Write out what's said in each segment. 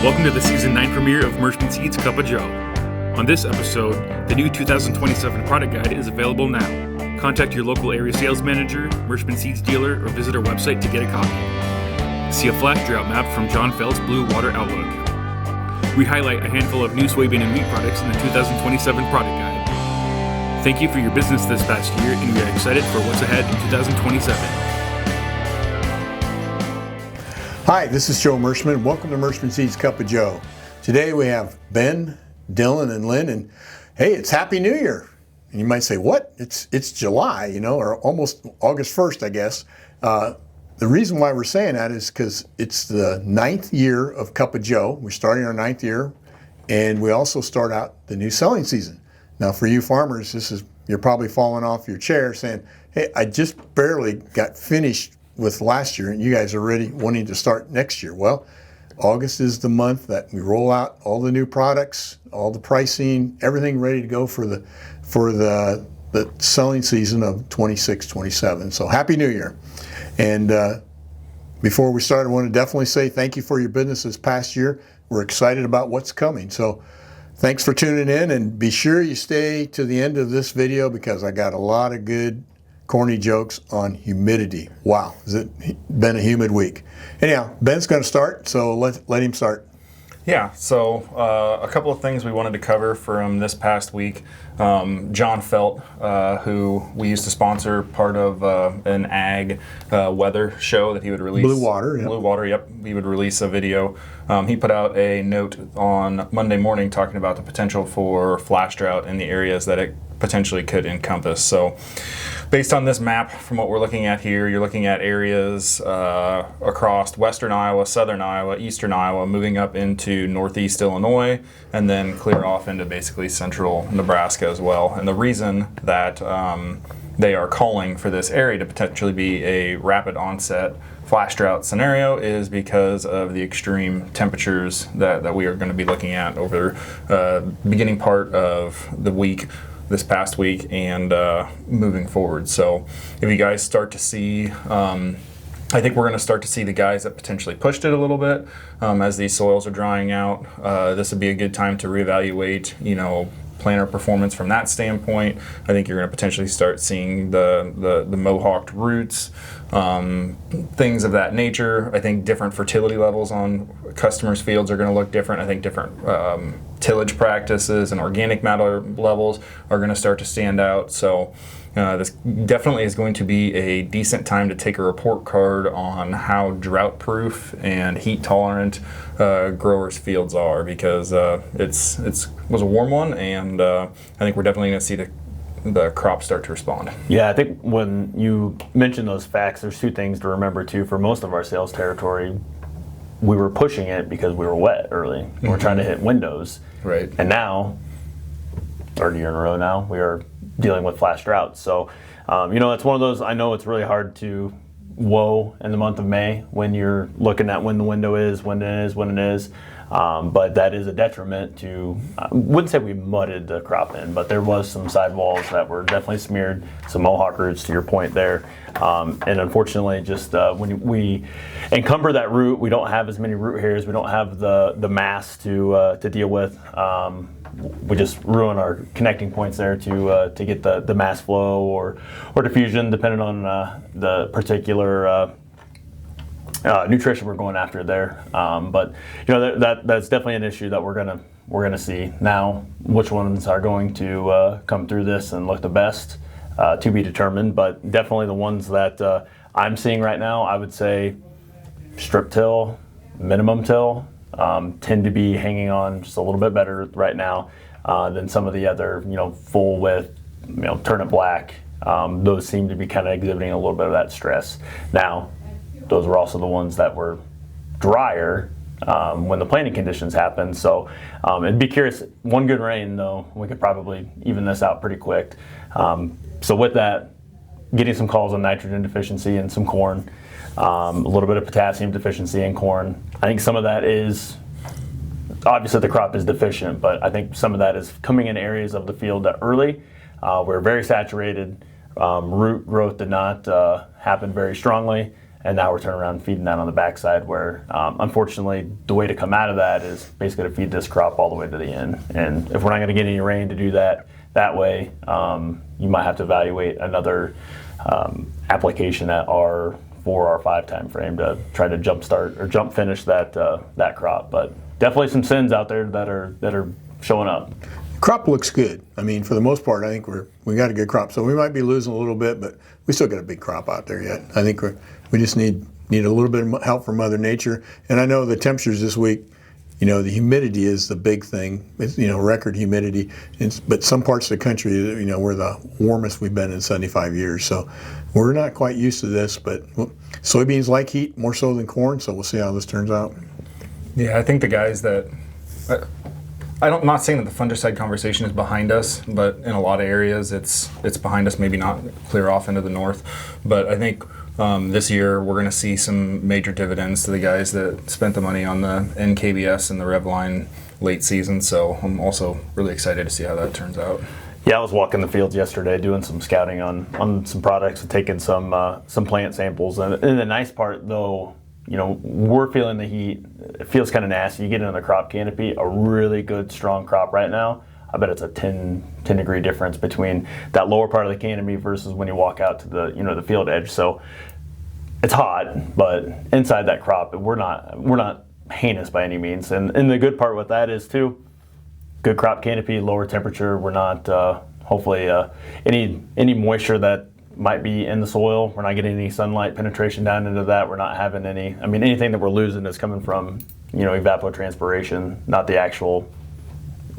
Welcome to the Season 9 premiere of Merchman Seeds Cup of Joe. On this episode, the new 2027 product guide is available now. Contact your local area sales manager, Merchman Seeds dealer, or visit our website to get a copy. See a flash drought map from John Feldt's Blue Water Outlook. We highlight a handful of new soybean and wheat products in the 2027 product guide. Thank you for your business this past year, and we are excited for what's ahead in 2027. Hi, this is Joe Merchman. Welcome to Merchman Seeds Cup of Joe. Today we have Ben, Dylan, and Lynn, and hey, it's Happy New Year. And you might say, what? It's July, or almost August 1st, I guess. The reason why we're saying that is because it's the 9th year of Cup of Joe. We're starting our 9th year, and we also start out the new selling season. Now, for you farmers, you're probably falling off your chair saying, hey, I just barely got finished with last year, and you guys are already wanting to start next year. Well, August is the month that we roll out all the new products, all the pricing, everything ready to go for the selling season of 26-27. So Happy New Year. And before we start, I want to definitely say thank you for your business this past year. We're excited about what's coming. So thanks for tuning in, and be sure you stay to the end of this video because I got a lot of good corny jokes on humidity. Wow, has it been a humid week? Anyhow, Ben's going to start, so let him start. Yeah, so a couple of things we wanted to cover from this past week. John Feldt, who we used to sponsor part of an ag weather show that he would release. Blue Water, yeah. Blue Water, yep. He would release a video. He put out a note on Monday morning talking about the potential for flash drought in the areas that it potentially could encompass. So based on this map, from what we're looking at here, you're looking at areas across western Iowa, southern Iowa, eastern Iowa, moving up into northeast Illinois, and then clear off into basically central Nebraska as well. And the reason that they are calling for this area to potentially be a rapid onset flash drought scenario is because of the extreme temperatures that we are going to be looking at over the beginning part of the week, this past week, and moving forward. So if you guys start to see, I think we're going to start to see the guys that potentially pushed it a little bit as these soils are drying out. This would be a good time to reevaluate, planter performance from that standpoint. I think you're going to potentially start seeing the mohawked roots, things of that nature. I think different fertility levels on customers' fields are going to look different. I think different tillage practices and organic matter levels are going to start to stand out. So this definitely is going to be a decent time to take a report card on how drought-proof and heat-tolerant growers' fields are, because it was a warm one, and I think we're definitely going to see the crop start to respond. Yeah, I think when you mention those facts, there's two things to remember too. For most of our sales territory, we were pushing it because we were wet early. Mm-hmm. We're trying to hit windows. Right. And now, third year in a row now, we are dealing with flash droughts. So, it's one of those, I know it's really hard to woe in the month of May when you're looking at when the window is, when it is. But that is a detriment to, I wouldn't say we mudded the crop in, but there was some sidewalls that were definitely smeared, some mohawk roots to your point there. And unfortunately, just when we encumber that root, we don't have as many root hairs, we don't have the mass to deal with. We just ruin our connecting points there to get the mass flow or diffusion, depending on the particular nutrition we're going after there. But that's definitely an issue that we're gonna see now. Which ones are going to come through this and look the best to be determined, but definitely the ones that I'm seeing right now, I would say strip till, minimum till, tend to be hanging on just a little bit better right now than some of the other, full width, turnip black. Those seem to be kind of exhibiting a little bit of that stress. Now, those were also the ones that were drier when the planting conditions happened. So, and be curious, one good rain though, we could probably even this out pretty quick. So with that, getting some calls on nitrogen deficiency in some corn, a little bit of potassium deficiency in corn. I think some of that is, obviously the crop is deficient, but I think some of that is coming in areas of the field that early, we're very saturated, root growth did not happen very strongly, and now we're turning around and feeding that on the backside where, unfortunately, the way to come out of that is basically to feed this crop all the way to the end. And if we're not going to get any rain to do that way, you might have to evaluate another application at R4 or R5 time frame to try to jump finish that crop. But definitely some sins out there that are showing up. Crop looks good. I mean, for the most part, I think we got a good crop. So we might be losing a little bit, but we still got a big crop out there yet. I think we just need a little bit of help from Mother Nature. And I know the temperatures this week, the humidity is the big thing. It's, record humidity. But some parts of the country, we're the warmest we've been in 75 years. So we're not quite used to this, but soybeans like heat more so than corn. So we'll see how this turns out. Yeah, I think the guys that. I'm not saying that the fungicide conversation is behind us, but in a lot of areas it's behind us, maybe not clear off into the north. But I think this year we're going to see some major dividends to the guys that spent the money on the NKBS and the Revline late season. So I'm also really excited to see how that turns out. Yeah, I was walking the fields yesterday doing some scouting on some products and taking some plant samples. And the nice part, though, we're feeling the heat. It feels kind of nasty. You get into the crop canopy, a really good, strong crop right now. I bet it's a 10 degree difference between that lower part of the canopy versus when you walk out to the field edge. So it's hot, but inside that crop, we're not heinous by any means. And the good part with that is too, good crop canopy, lower temperature. We're not hopefully any moisture that might be in the soil. We're not getting any sunlight penetration down into that. We're not having anything that we're losing is coming from, evapotranspiration, not the actual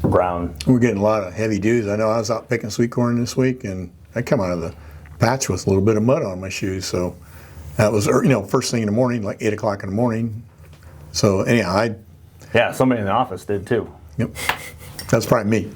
ground. We're getting a lot of heavy dews. I know I was out picking sweet corn this week, and I come out of the patch with a little bit of mud on my shoes. So that was, first thing in the morning, like 8 o'clock in the morning. So anyhow, yeah, somebody in the office did too. Yep, that's probably me.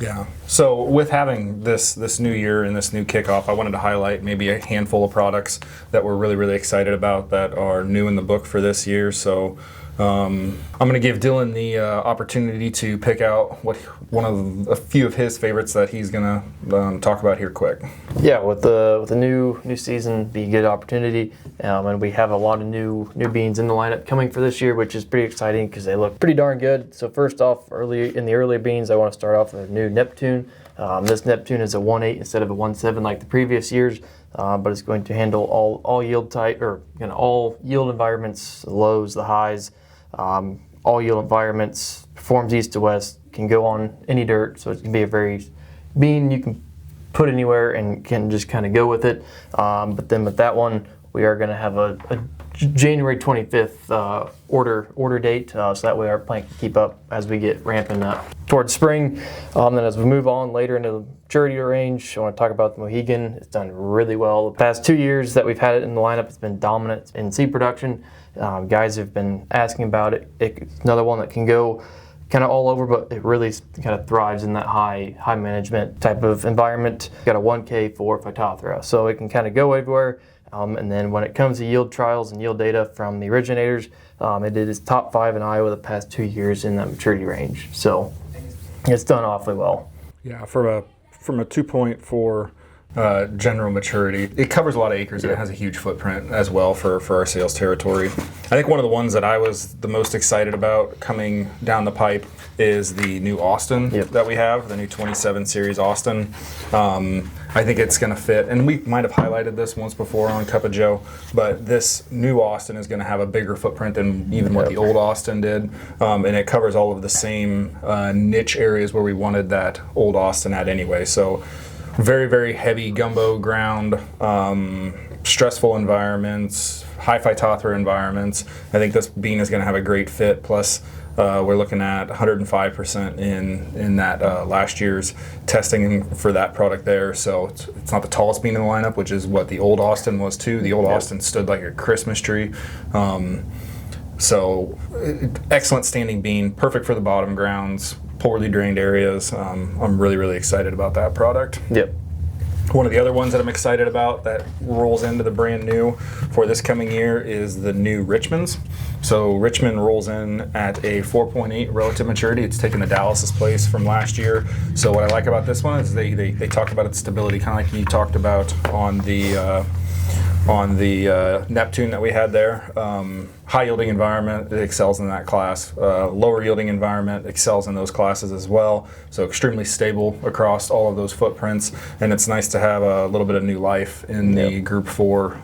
Yeah. So with having this new year and this new kickoff, I wanted to highlight maybe a handful of products that we're really, really excited about that are new in the book for this year. So I'm going to give Dylan the opportunity to pick out a few of his favorites that he's going to talk about here quick. Yeah, with the new season, be a good opportunity, and we have a lot of new beans in the lineup coming for this year, which is pretty exciting because they look pretty darn good. So first off, in the early beans, I want to start off with a new Neptune. This Neptune is a 1.8 instead of a 1.7 like the previous years, but it's going to handle all yield type or all yield environments, the lows, the highs. All yield environments, performs east to west, can go on any dirt, so it can be a very bean you can put anywhere and can just kind of go with it. But then with that one, we are going to have a January 25th order date, so that way our plant can keep up as we get ramping up towards spring. Then as we move on later into the maturity range, I want to talk about the Mohegan. It's done really well. The past 2 years that we've had it in the lineup, it's been dominant in seed production. Guys have been asking about it. It's another one that can go kind of all over, but it really kind of thrives in that high management type of environment. Got a 1K for Phytophthora, so it can kind of go everywhere. And then when it comes to yield trials and yield data from the originators, it is top 5 in Iowa the past 2 years in that maturity range. So it's done awfully well. Yeah, from a 2.4 general maturity, it covers a lot of acres and it has a huge footprint as well for our sales territory. I think one of the ones that I was the most excited about coming down the pipe is the new Austin that we have, the new 27 series Austin. I think it's going to fit, and we might have highlighted this once before on Cup of Joe, but this new Austin is going to have a bigger footprint than even what the old Austin did, and it covers all of the same niche areas where we wanted that old Austin at anyway. So very, very heavy gumbo ground, stressful environments, high Phytophthora environments. I think this bean is going to have a great fit, plus we're looking at 105% in that last year's testing for that product there. So it's not the tallest bean in the lineup, which is what the old Austin was too. The old Austin stood like a Christmas tree. So excellent standing bean, perfect for the bottom grounds, poorly drained areas. I'm really, really excited about that product. Yep. One of the other ones that I'm excited about that rolls into the brand new for this coming year is the new Richmond's. So Richmond rolls in at a 4.8 relative maturity. It's taken the Dallas's place from last year. So what I like about this one is they talk about its stability, kind of like you talked about on the on the Neptune that we had there. High yielding environment, it excels in that class. Lower yielding environment excels in those classes as well. So extremely stable across all of those footprints, and it's nice to have a little bit of new life in the Group 4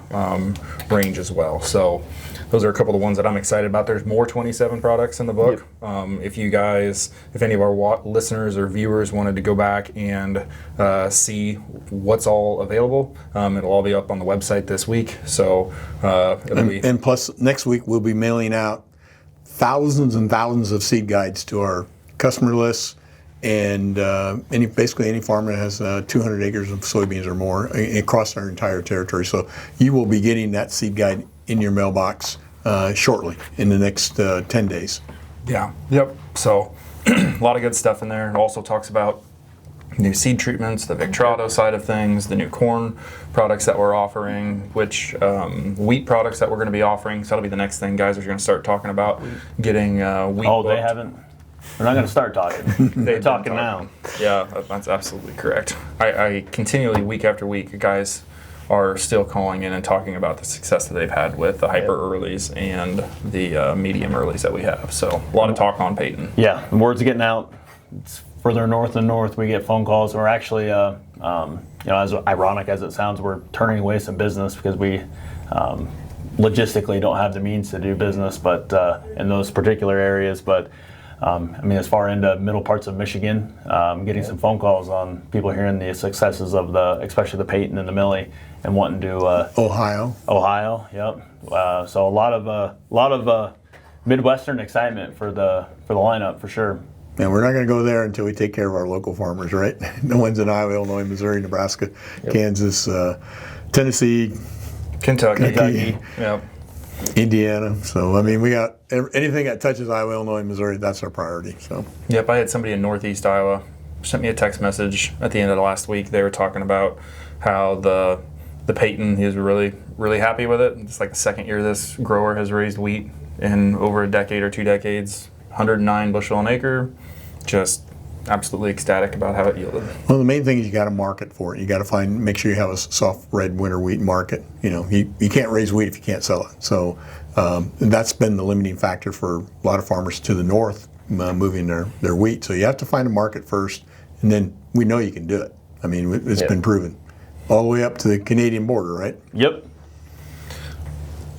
range as well. So those are a couple of the ones that I'm excited about. There's more 27 products in the book. If any of our listeners or viewers wanted to go back and see what's all available, it'll all be up on the website this week. So and plus next week we'll be mailing out thousands and thousands of seed guides to our customer lists, and basically any farmer that has 200 acres of soybeans or more across our entire territory. So you will be getting that seed guide in your mailbox shortly, in the next 10 days. Yeah. Yep. So a lot of good stuff in there. It also talks about new seed treatments, the Victrato side of things, the new corn products that we're offering, which wheat products that we're going to be offering. So that'll be the next thing, guys, are going to start talking about getting wheat. Oh, booked. they haven't. We're not going to start talking. They're talking now. Yeah, that's absolutely correct. I continually, week after week, guys are still calling in and talking about the success that they've had with the hyper earlies and the medium earlies that we have. So a lot of talk on Peyton. Yeah, the word's getting out. It's further north and north. We get phone calls. We're actually, as ironic as it sounds, we're turning away some business because we logistically don't have the means to do business, but in those particular areas. But as far into middle parts of Michigan, getting some phone calls on people hearing the successes of especially the Peyton and the Millie, and wanting to Ohio, yep. So a lot of Midwestern excitement for the lineup for sure. And we're not going to go there until we take care of our local farmers, right? The ones in Iowa, Illinois, Missouri, Nebraska, Kansas, Tennessee, Kentucky. Yep. Indiana. So we got anything that touches Iowa, Illinois, Missouri. That's our priority. So. Yep, I had somebody in Northeast Iowa sent me a text message at the end of the last week. They were talking about how the Peyton, he was really, really happy with it. It's like the second year this grower has raised wheat in over a decade or 2 decades. 109 bushel an acre. Just absolutely ecstatic about how it yielded. Well, the main thing is you got to market for it. You got to make sure you have a soft red winter wheat market. You can't raise wheat if you can't sell it. So that's been the limiting factor for a lot of farmers to the north moving their wheat. So you have to find a market first, and then we know you can do it. It's been proven. All the way up to the Canadian border, right? Yep.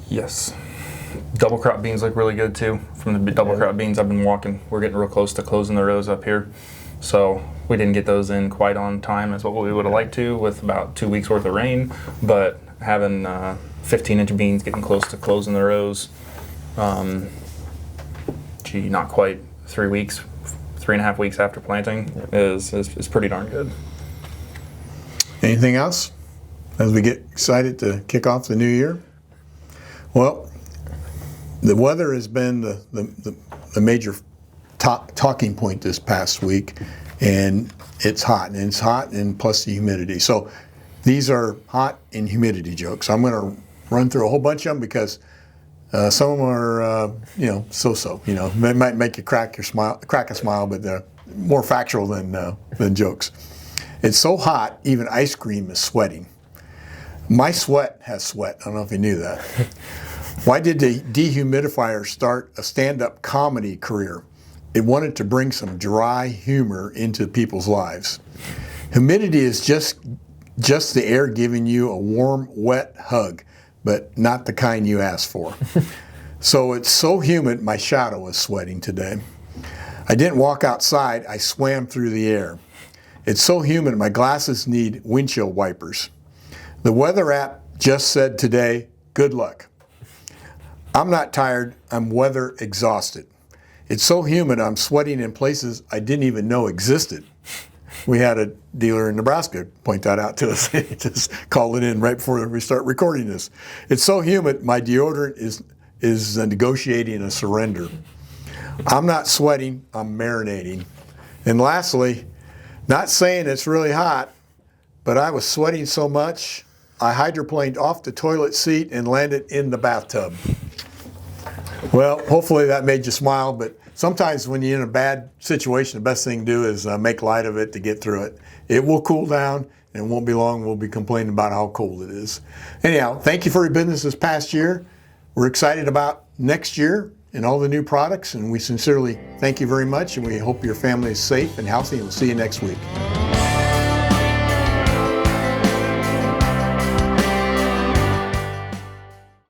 Yes. Double crop beans look really good too. From the double crop beans I've been walking, we're getting real close to closing the rows up here. So we didn't get those in quite on time as what we would have liked to, with about 2 weeks worth of rain. But having 15-inch beans getting close to closing the rows, not quite 3 weeks, 3.5 weeks after planting is pretty darn good. Anything else as we get excited to kick off the new year? Well, the weather has been the major talking point this past week, and it's hot, and plus the humidity. So these are hot and humidity jokes. I'm going to run through a whole bunch of them because some of them are, so-so. They might make you crack a smile, but they're more factual than jokes. It's so hot, even ice cream is sweating. My sweat has sweat. I don't know if you knew that. Why did the dehumidifier start a stand-up comedy career? It wanted to bring some dry humor into people's lives. Humidity is just the air giving you a warm, wet hug, but not the kind you asked for. So it's so humid, my shadow is sweating today. I didn't walk outside, I swam through the air. It's so humid, my glasses need windshield wipers. The weather app just said today, good luck. I'm not tired, I'm weather exhausted. It's so humid, I'm sweating in places I didn't even know existed. We had a dealer in Nebraska point that out to us. He just called it in right before we start recording this. It's so humid, my deodorant is negotiating a surrender. I'm not sweating, I'm marinating. And lastly, not saying it's really hot, but I was sweating so much, I hydroplaned off the toilet seat and landed in the bathtub. Well, hopefully that made you smile, but sometimes when you're in a bad situation, the best thing to do is make light of it to get through it. It will cool down, and it won't be long we'll be complaining about how cold it is. Anyhow, thank you for your business this past year. We're excited about next year and all the new products, and we sincerely thank you very much, and we hope your family is safe and healthy, and we'll see you next week.